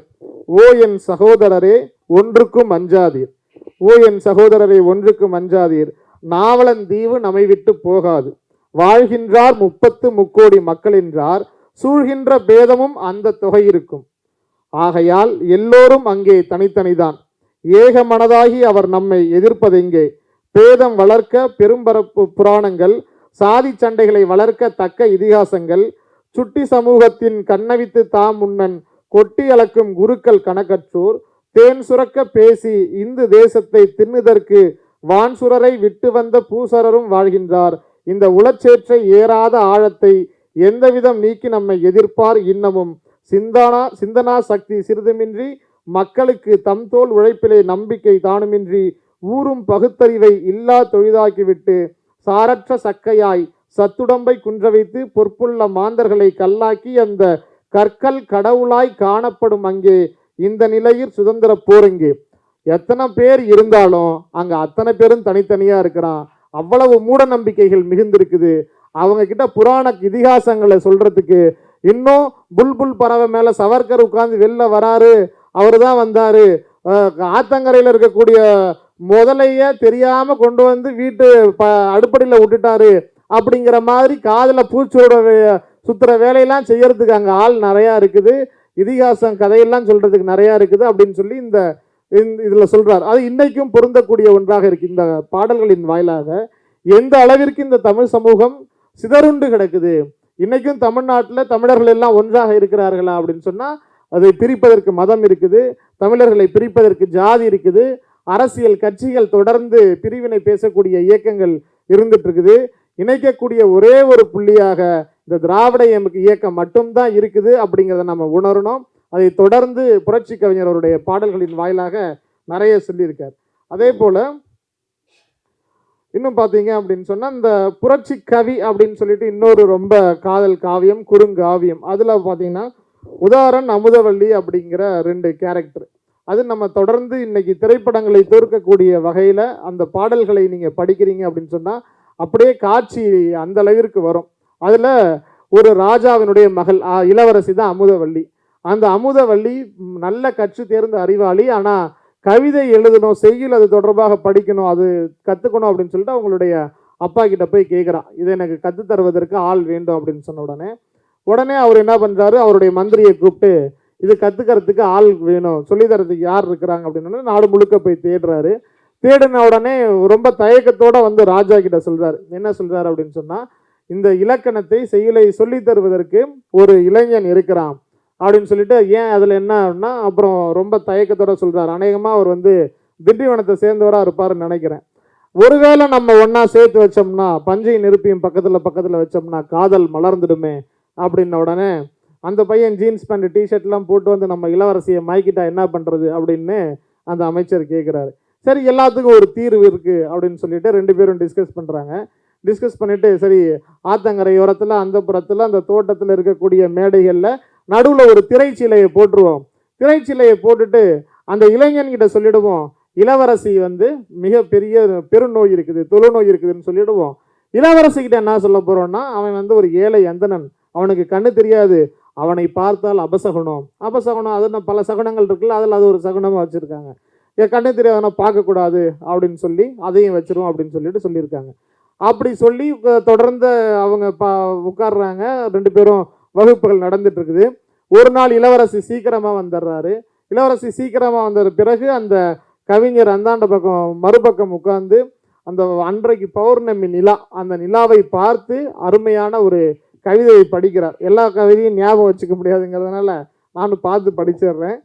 ஓ என் சகோதரரே ஒன்றுக்கும் அஞ்சாதீர், ஓ என் சகோதரரே ஒன்றுக்கும் அஞ்சாதீர், நாவலன் தீவு நம்மை விட்டு போகாது, வாழ்கின்றார் 30 மக்கள் என்றார், சூழ்கின்ற பேதமும் அந்த தொகை இருக்கும், ஆகையால் எல்லோரும் அங்கே தனித்தனிதான், ஏக மனதாகி அவர் நம்மை எதிர்ப்பதெங்கே, பேதம் வளர்க்க பெரும்பரப்பு புராணங்கள், சாதி சண்டைகளை வளர்க்க தக்க இதிகாசங்கள், சுட்டி சமூகத்தின் கண்ணவித்து தாம் முன்னன் கொட்டி அளக்கும் குருக்கள் கணக்கற்றோர், தேன் சுரக்க பேசி இந்து தேசத்தை தின்னுதற்கு வான் சுரரை விட்டு வந்த பூசரரும் வாழ்கின்றார், இந்த உளச்சேற்றை ஏறாத ஆழத்தை எந்தவிதம் நீக்கி நம்மை எதிர்ப்பார் இன்னமும், சிந்தனா சக்தி சிறிதுமின்றி மக்களுக்கு தம் தோல் உழைப்பிலே நம்பிக்கை தானுமின்றி ஊரும் பகுத்தறிவை இல்லா தொழிலாக்கிவிட்டு சாரற்ற சக்கையாய் சத்துடம்பை குன்ற வைத்து பொற்புள்ள மாந்தர்களை கல்லாக்கி அந்த கற்கள் கடவுளாய் காணப்படும் அங்கே இந்த நிலையில் சுதந்திர போருங்கே. எத்தனை பேர் இருந்தாலும் அங்க அத்தனை பேரும் தனித்தனியா இருக்கிறான். அவ்வளவு மூட நம்பிக்கைகள் மிகுந்திருக்குது. அவங்க கிட்ட புராண இதிகாசங்களை சொல்றதுக்கு இன்னும் புல்புல் பறவை மேல சவர்கர் உட்கார்ந்து வெளில வராரு, அவரு தான் வந்தாரு, ஆத்தங்கரையில் இருக்கக்கூடிய முதலைய தெரியாம கொண்டு வந்து வீட்டு அடுப்படியில் விட்டுட்டாரு அப்படிங்கிற மாதிரி காதல பூச்சோட சுத்துற வேலையெல்லாம் செய்யறதுக்கு அங்க ஆள் நிறையா இருக்குது, இதிகாசம் கதையெல்லாம் சொல்றதுக்கு நிறையா இருக்குது அப்படின்னு சொல்லி இந்த இதுல சொல்றார். அது இன்னைக்கும் பொருந்தக்கூடிய ஒன்றாக இருக்கு. இந்த பாடல்களின் வாயிலாக எந்த அளவிற்கு இந்த தமிழ் சமூகம் சிதறுண்டு கிடக்குது, இன்னைக்கும் தமிழ்நாட்டில் தமிழர்கள் எல்லாம் ஒன்றாக இருக்கிறார்களா அப்படின்னு சொன்னா அதை பிரிப்பதற்கு மதம் இருக்குது, தமிழர்களை பிரிப்பதற்கு ஜாதி இருக்குது, அரசியல் கட்சிகள் தொடர்ந்து பிரிவினை பேசக்கூடிய இயக்கங்கள் இருந்துட்டு இருக்குது. இணைக்கக்கூடிய ஒரே ஒரு புள்ளியாக இந்த திராவிட இயக்கம் மட்டும்தான் இருக்குது அப்படிங்கிறத நம்ம உணரணும். அதை தொடர்ந்து புரட்சி கவிஞர் அவருடைய பாடல்களின் வாயிலாக நிறைய சொல்லியிருக்கார். அதே போல இன்னும் பார்த்தீங்க அப்படின்னு சொன்னா இந்த புரட்சி கவி அப்படின்னு சொல்லிட்டு இன்னொரு ரொம்ப காதல் காவியம், குறுங்காவியம். அதுல பார்த்தீங்கன்னா உதாரண் அமுதவள்ளி அப்படிங்கிற 2 கேரக்டர். அது நம்ம தொடர்ந்து இன்னைக்கு திரைப்படங்களை தோற்கக்கூடிய வகையில அந்த பாடல்களை நீங்க படிக்கிறீங்க அப்படின்னு சொன்னா அப்படியே காட்சி அந்த அளவிற்கு வரும். அதுல ஒரு ராஜாவினுடைய மகள் இளவரசி தான் அமுதவள்ளி. அந்த அமுதவள்ளி நல்ல கற்று தேர்ந்த அறிவாளி. ஆனா கவிதை எழுதணும், செய்யுள் அது தொடர்பாக படிக்கணும், அது கத்துக்கணும் அப்படின்னு சொல்லிட்டு அவங்களுடைய அப்பா கிட்ட போய் கேட்குறான். இதை எனக்கு கத்து தருவதற்கு ஆள் வேண்டும் அப்படின்னு சொன்ன உடனே அவர் என்ன பண்றாரு, அவருடைய மந்திரியை கூப்பிட்டு இது கத்துக்கிறதுக்கு ஆள் வேணும், சொல்லி தரதுக்கு யார் இருக்கிறாங்க அப்படின்னு நாடு முழுக்க போய் தேடுறாரு. தேடின உடனே ரொம்ப தயக்கத்தோட வந்து ராஜா கிட்ட சொல்றாரு. என்ன சொல்றாரு அப்படின்னு சொன்னா, இந்த இலக்கணத்தை செய்யுளை சொல்லி தருவதற்கு ஒரு இளைஞன் இருக்கிறான் அப்படின்னு சொல்லிட்டு, ஏன் அதில் என்னன்னா அப்புறம் ரொம்ப தயக்கத்தோட சொல்றாரு. அநேகமாக அவர் வந்து திண்டிவனத்தை சேர்ந்தவராக இருப்பாருன்னு நினைக்கிறேன். ஒருவேளை நம்ம ஒன்றா சேர்த்து வச்சோம்னா, பஞ்சையும் நெருப்பியும் பக்கத்தில் வச்சோம்னா காதல் மலர்ந்துடுமே அப்படின்ன உடனே அந்த பையன் ஜீன்ஸ் பேண்ட் டிஷர்ட்லாம் போட்டு வந்து நம்ம இளவரசியை மயக்கிட்டா என்ன பண்ணுறது அப்படின்னு அந்த அமைச்சர் கேட்குறாரு. சரி, எல்லாத்துக்கும் ஒரு தீர்வு இருக்குது அப்படின்னு சொல்லிட்டு 2 பேரும் டிஸ்கஸ் பண்ணுறாங்க. டிஸ்கஸ் பண்ணிவிட்டு சரி ஆத்தங்கரையோரத்தில் அந்த புறத்தில் அந்த தோட்டத்தில் இருக்கக்கூடிய மேடைகளில் நடுவில் ஒரு திரைச்சீலையை போட்டுருவோம். திரைச்சீலையை போட்டுட்டு அந்த இளைஞன்கிட்ட சொல்லிடுவோம், இளவரசி வந்து மிகப்பெரிய பெருநோய் இருக்குது, தொழுநோய் இருக்குதுன்னு சொல்லிடுவோம். இளவரசிக்கிட்ட என்ன சொல்ல போகிறோன்னா, அவன் வந்து ஒரு ஏழை அந்தணன், அவனுக்கு கண்ணு தெரியாது, அவனை பார்த்தால் அபசகுணம். அது பல சகுனங்கள் இருக்குல்ல, அதில் அது ஒரு சகுனமாக வச்சுருக்காங்க. என் கண்ணு தெரியாதவனை பார்க்கக்கூடாது அப்படின்னு சொல்லி அதையும் வச்சிருவோம் அப்படின்னு சொல்லியிருக்காங்க. அப்படி சொல்லி தொடர்ந்து அவங்க உட்கார்றாங்க. 2 பேரும் வகுப்புகள் நடந்துட்டு இருக்குது. ஒரு நாள் இளவரசி சீக்கிரமாக வந்துடுறாரு. இளவரசி சீக்கிரமாக வந்த பிறகு அந்த கவிஞர் அந்தாண்ட பக்கம் மறுபக்கம் உட்கார்ந்து அந்த அன்றைக்கு பௌர்ணமி நிலா, அந்த நிலாவை பார்த்து அருமையான ஒரு கவிதையை படிக்கிறார். எல்லா கவிதையும் ஞாபகம் வச்சுக்க முடியாதுங்கிறதுனால நானும் பார்த்து படிச்சிடுறேன்.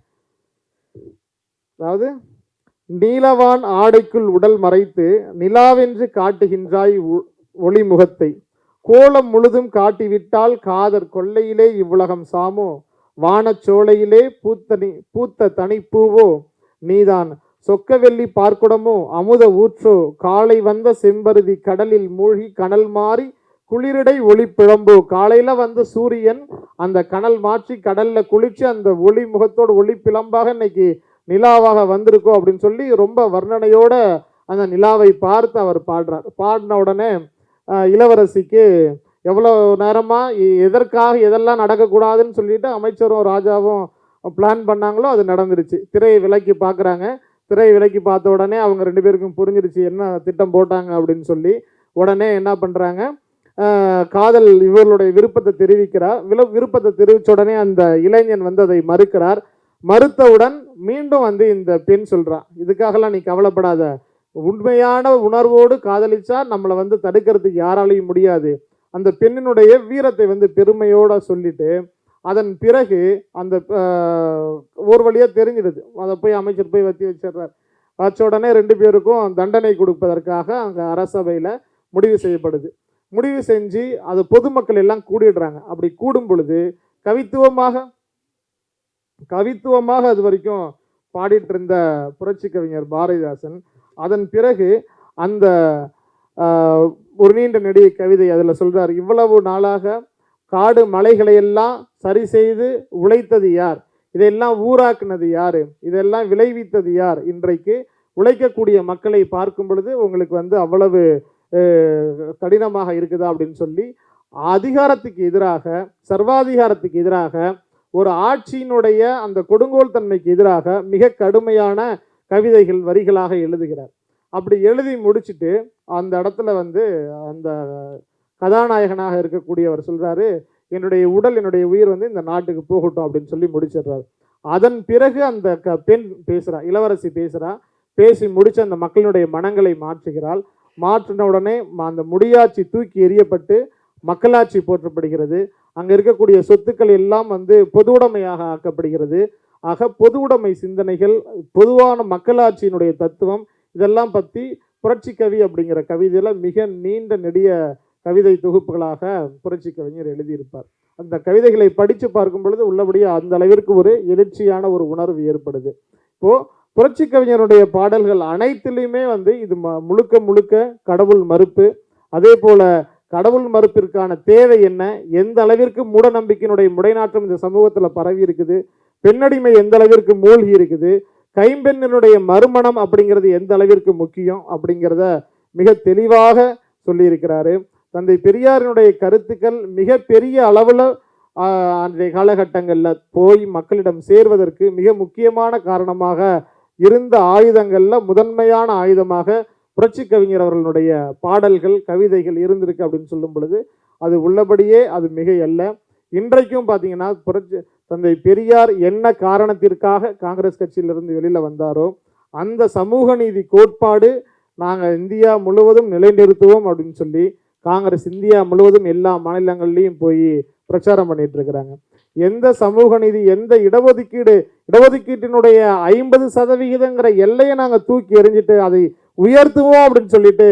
அதாவது, நீலவான் ஆடைக்குள் உடல் மறைத்து நிலாவென்று காட்டுகின்றாய் ஒளி முகத்தை, கோலம் முழுதும் காட்டிவிட்டால் காதற் கொள்ளையிலே இவ்வுலகம் சாமோ, வானச்சோலையிலே பூத்த தனிப்பூவோ, நீதான் சொக்கவெள்ளி பார்க்குடமோ, அமுத ஊற்றோ, காலை வந்த செம்பருதி கடலில் மூழ்கி கனல் மாறி குளிரிடை ஒளி பிழம்போ. காலையில வந்த சூரியன் அந்த கனல் மாற்றி கடல்ல குளிச்சு அந்த ஒளி முகத்தோடு ஒளி பிழம்பாக இன்னைக்கு நிலாவாக வந்திருக்கோம் அப்படின்னு சொல்லி ரொம்ப வர்ணனையோட அந்த நிலாவை பார்த்து அவர் பாடுறார். பாடின உடனே இளவரசிக்கு எவ்வளோ நேரமாக எதற்காக எதெல்லாம் நடக்கக்கூடாதுன்னு சொல்லிட்டு அமைச்சரும் ராஜாவும் பிளான் பண்ணாங்களோ அது நடந்துருச்சு. திரையை விலக்கி பார்க்குறாங்க. திரையை விலக்கி பார்த்த உடனே அவங்க 2 பேருக்கும் புரிஞ்சிருச்சு என்ன திட்டம் போட்டாங்க அப்படின்னு சொல்லி. உடனே என்ன பண்ணுறாங்க, காதல் இவர்களுடைய விருப்பத்தை தெரிவிக்கிறார். விருப்பத்தை தெரிவித்த உடனே அந்த இளைஞன் வந்து அதை மறுக்கிறார். மறுத்தவுடன் மீண்டும் வந்து இந்த பெண் சொல்கிறான், இதுக்காகலாம் நீ கவலைப்படாத, உண்மையான உணர்வோடு காதலிச்சா நம்மளை வந்து தடுக்கிறதுக்கு யாராலையும் முடியாது. அந்த பெண்ணினுடைய வீரத்தை வந்து பெருமையோட சொல்லிட்டு அதன் பிறகு அந்த ஒரு வழியாக தெரிஞ்சிடுது. அதை போய் அமைச்சர் போய் வச்சிடுறார். வச்ச உடனே 2 பேருக்கும் தண்டனை கொடுப்பதற்காக அங்கே அரசவையில் முடிவு செய்யப்படுது. முடிவு செஞ்சு அது பொதுமக்கள் எல்லாம் கூடிடுறாங்க. அப்படி கூடும் பொழுது கவித்துவமாக அது வரைக்கும் பாடிட்டு இருந்த புரட்சி கவிஞர் பாரதிதாசன் அதன் பிறகு அந்த ஒரு நீண்ட நெடிய கவிதை அதில் சொல்றார், இவ்வளவு நாளாக காடு மலைகளையெல்லாம் சரி செய்து உழைத்தது யார், இதையெல்லாம் ஊராக்குனது யாரு, இதெல்லாம் விளைவித்தது யார், இன்றைக்கு உழைக்கக்கூடிய மக்களை பார்க்கும் பொழுது உங்களுக்கு வந்து அவ்வளவு கடினமாக இருக்குதா அப்படின்னு சொல்லி அதிகாரத்துக்கு எதிராக, சர்வாதிகாரத்துக்கு எதிராக, ஒரு ஆட்சியினுடைய அந்த கொடுங்கோல் தன்மைக்கு எதிராக மிக கடுமையான கவிதைகள் வரிகளாக எழுதுகிறார். அப்படி எழுதி முடிச்சுட்டு அந்த இடத்துல வந்து அந்த கதாநாயகனாக இருக்கக்கூடியவர் சொல்றாரு, என்னுடைய உடல் என்னுடைய உயிர் வந்து இந்த நாட்டுக்கு போகட்டும் அப்படின்னு சொல்லி முடிச்சிடுறாரு. அதன் பிறகு அந்த பெண் பேசுறா, இளவரசி பேசுறா. பேசி முடிச்சு அந்த மக்களினுடைய மனங்களை மாற்றுகிறாள். மாற்றின உடனே அந்த முடியாட்சி தூக்கி எறியப்பட்டு மக்களாட்சி போற்றப்படுகிறது. அங்கே இருக்கக்கூடிய சொத்துக்கள் எல்லாம் வந்து பொது உடைமையாக ஆக்கப்படுகிறது. ஆக பொது உடைமை சிந்தனைகள், பொதுவான மக்களாட்சியினுடைய தத்துவம், இதெல்லாம் பற்றி புரட்சி கவி அப்படிங்கிற கவிதையில் மிக நீண்ட நெடிய கவிதை தொகுப்புகளாக புரட்சி கவிஞர் எழுதியிருப்பார். அந்த கவிதைகளை படித்து பார்க்கும் பொழுது உள்ளபடியே அந்த அளவிற்கு ஒரு எழுச்சியான ஒரு உணர்வு ஏற்படுது. இப்போது புரட்சி கவிஞருடைய பாடல்கள் அனைத்திலையுமே இது முழுக்க முழுக்க கடவுள் மறுப்பு. அதே போல கடவுள் மறுப்பிற்கான தேவை என்ன, எந்த அளவிற்கு மூட நம்பிக்கையினுடைய முடைநாற்றம் இந்த சமூகத்தில் பரவி இருக்குது, பெண்ணடிமை எந்த அளவிற்கு மூழ்கி இருக்குது, கைம்பெண்ணினுடைய மறுமணம் அப்படிங்கிறது எந்த அளவிற்கு முக்கியம் அப்படிங்கிறத மிக தெளிவாக சொல்லியிருக்கிறாரு. தந்தை பெரியாரினுடைய கருத்துக்கள் மிக பெரிய அளவில் அன்றைய காலகட்டங்களில் போய் மக்களிடம் சேர்வதற்கு மிக முக்கியமான காரணமாக இருந்த ஆயுதங்களில் முதன்மையான ஆயுதமாக புரட்சி கவிஞர் அவர்களுடைய பாடல்கள், கவிதைகள் இருந்திருக்கு அப்படின்னு சொல்லும் பொழுது அது உள்ளபடியே அது மிக அல்ல. இன்றைக்கும் பார்த்தீங்கன்னா தந்தை பெரியார் என்ன காரணத்திற்காக காங்கிரஸ் கட்சியிலிருந்து வெளியில் வந்தாரோ அந்த சமூக நீதி கோட்பாடு நாங்கள் இந்தியா முழுவதும் நிலைநிறுத்துவோம் அப்படின்னு சொல்லி காங்கிரஸ் இந்தியா முழுவதும் எல்லா மாநிலங்கள்லையும் போய் பிரச்சாரம் பண்ணிட்டு இருக்கிறாங்க. எந்த சமூக நீதி, எந்த இடஒதுக்கீட்டினுடைய 50% எல்லையை நாங்கள் தூக்கி எறிஞ்சிட்டு அதை உயர்த்துவோம் அப்படின்னு சொல்லிட்டு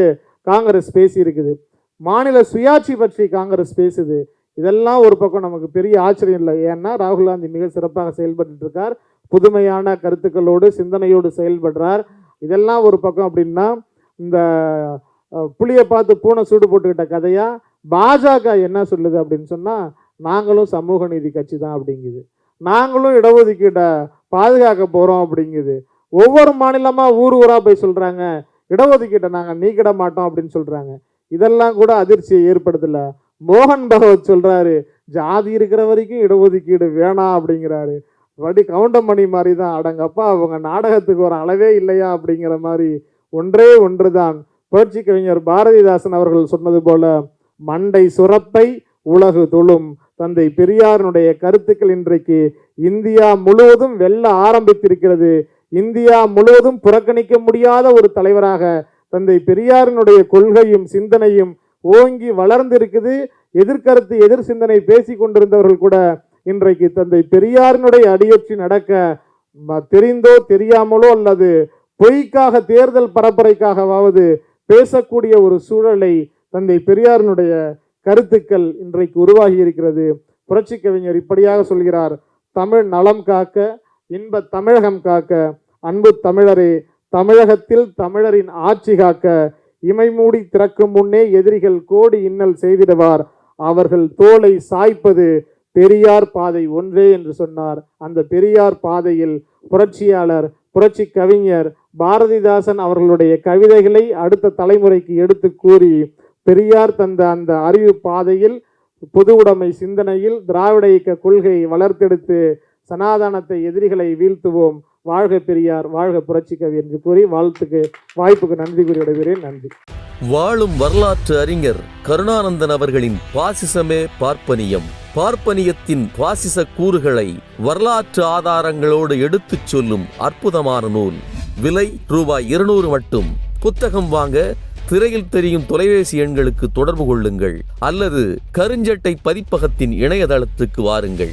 காங்கிரஸ் பேசி இருக்குது. மாநில சுயாட்சி பற்றி காங்கிரஸ் பேசுது. இதெல்லாம் ஒரு பக்கம் நமக்கு பெரிய ஆச்சரியம் இல்லை. ஏன்னா ராகுல் காந்தி மிக சிறப்பாக செயல்பட்டு இருக்கார், புதுமையான கருத்துக்களோடு சிந்தனையோடு செயல்படுறார். இதெல்லாம் ஒரு பக்கம் அப்படின்னா, இந்த புளியை பார்த்து பூனை சூடு போட்டுக்கிட்ட கதையா பாஜக என்ன சொல்லுது அப்படின்னு சொன்னால், நாங்களும் சமூக நீதி கட்சி தான் அப்படிங்குது, நாங்களும் இடஒதுக்கீட்டை பாதுகாக்க போகிறோம் அப்படிங்குது. ஒவ்வொரு மாநிலமாக ஊராக போய் சொல்கிறாங்க இடஒதுக்கீட்டை நாங்கள் நீக்கிட மாட்டோம் அப்படின்னு சொல்கிறாங்க. இதெல்லாம் கூட அதிர்ச்சியை ஏற்படுத்தலை. மோகன் பகவத் சொல்கிறாரு, ஜாதி இருக்கிற வரைக்கும் இடஒதுக்கீடு வேணாம் அப்படிங்கிறாரு. கவுண்டமணி மாதிரி தான், அடங்கப்பா அவங்க நாடகத்துக்கு ஒரு அளவே இல்லையா அப்படிங்கிற மாதிரி. ஒன்றே ஒன்று தான் புரட்சி கவிஞர் பாரதிதாசன் அவர்கள் சொன்னது போல, மண்டை சுரப்பை உலகு தொழும். தந்தை பெரியாரினுடைய கருத்துக்கள் இன்றைக்கு இந்தியா முழுவதும் வெல்ல ஆரம்பித்திருக்கிறது. இந்தியா முழுவதும் புறக்கணிக்க முடியாத ஒரு தலைவராக தந்தை பெரியாரினுடைய கொள்கையும் சிந்தனையும் ஓங்கி வளர்ந்திருக்குது. எதிர்கருத்து எதிர் சிந்தனை பேசி கொண்டிருந்தவர்கள் கூட இன்றைக்கு தந்தை பெரியாரினுடைய அடியொற்றி நடக்க தெரிந்தோ தெரியாமலோ அல்லது பொய்க்காக தேர்தல் பரப்புரைக்காகவாவது பேசக்கூடிய ஒரு சூழலை தந்தை பெரியாரினுடைய கருத்துக்கள் இன்றைக்கு உருவாகி இருக்கிறது. புரட்சி கவிஞர் இப்படியாக சொல்கிறார், தமிழ் நலம் காக்க, இன்ப தமிழகம் காக்க, அன்பு தமிழரே தமிழகத்தில் தமிழரின் ஆட்சி காக்க, இமை மூடி திறக்கும் முன்னே எதிரிகள் கோடி இன்னல் செய்திடுவார், அவர்கள் தோலை சாய்ப்பது பெரியார் பாதை ஒன்றே என்று சொன்னார். அந்த பெரியார் பாதையில் புரட்சியாளர் புரட்சி கவிஞர் பாரதிதாசன் அவர்களுடைய கவிதைகளை அடுத்த தலைமுறைக்கு எடுத்து கூறி, பெரியார் தந்த அந்த அறிவு பாதையில் பொது உடைமை சிந்தனையில் திராவிட இயக்க கொள்கையை வளர்த்தெடுத்து சனாதனத்தை எதிரிகளை வீழ்த்துவோம். வாழ்க பெரியார், வாழ்க புரட்சி கவி என்று கூறி வாய்ப்புக்கு நன்றி கூறி விடைபெறுகிறேன். நன்றி. வாழும் வரலாற்று அறிஞர் கருணானந்தன் அவர்களின் பாசிசமே பார்ப்பனியம், பார்ப்பனியத்தின் பாசிச கூறுகளை வரலாற்று ஆதாரங்களோடு எடுத்துச் சொல்லும் அற்புதமான நூல். விலை ரூபாய் 200 மட்டும். புத்தகம் வாங்க திரையில் தெரியும் தொலைபேசி எண்களுக்கு தொடர்பு கொள்ளுங்கள் அல்லது கருஞ்சட்டை பதிப்பகத்தின் இணையதளத்துக்கு வாருங்கள்.